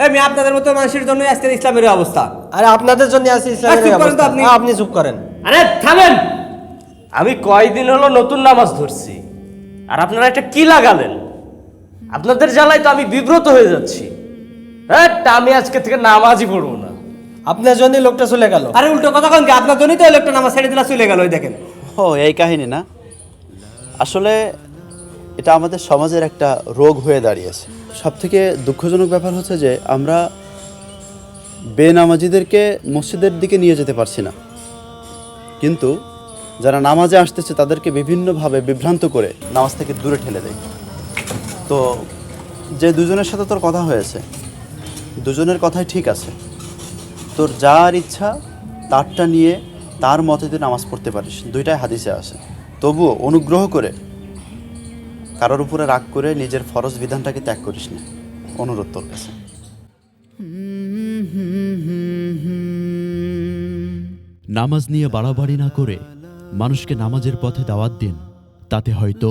আমি আপনাদের মতো মানুষের জন্য আজকের ইসলামের এই অবস্থা। আরে আপনাদের জন্য আছে ইসলামের চুপ এই করেন তো অবস্থা। আপনি। আপনি চুপ করেন। আরে থামেন, আমি কয়দিন হলো নতুন নামাজ ধরছি, আর আপনারা একটা কি লাগালেন? আপনাদের জ্বালায় তো আমি বিব্রত হয়ে যাচ্ছি। হ্যাঁ, আমি আজকে থেকে নামাজই পড়বো না। আপনার জন্যই লোকটা চলে গেল। আরে উল্টো কথা কোন কি? আপনার জন্যই তো এই লোকটা নামাজ ছেড়ে দিলা চলে গেল, ওই দেখেন। ও এই কাহিনী না, আসলে এটা আমাদের সমাজের একটা রোগ হয়ে দাঁড়িয়েছে। সবথেকে দুঃখজনক ব্যাপার হচ্ছে যে আমরা বেনামাজিদেরকে মসজিদের দিকে নিয়ে যেতে পারছি না, কিন্তু যারা নামাজে আসতেছে তাদেরকে বিভিন্নভাবে বিভ্রান্ত করে নামাজ থেকে দূরে ঠেলে দেয়। তো যে দুজনের সাথে তোর কথা হয়েছে, দুজনের কথাই ঠিক আছে। তোর যার ইচ্ছা তারটা নিয়ে তার মতে তুই নামাজ পড়তে পারিস, দুইটাই হাদিসে আছে। তবুও অনুগ্রহ করে কারোর উপরে রাগ করে নিজের ফরজ বিধানটাকে ত্যাগ করিস না, অনুরোধ তোর কাছে। নামাজ নিয়ে বাড়াবাড়ি না করে মানুষকে নামাজের পথে দাওয়াত দিন, তাতে হয়তো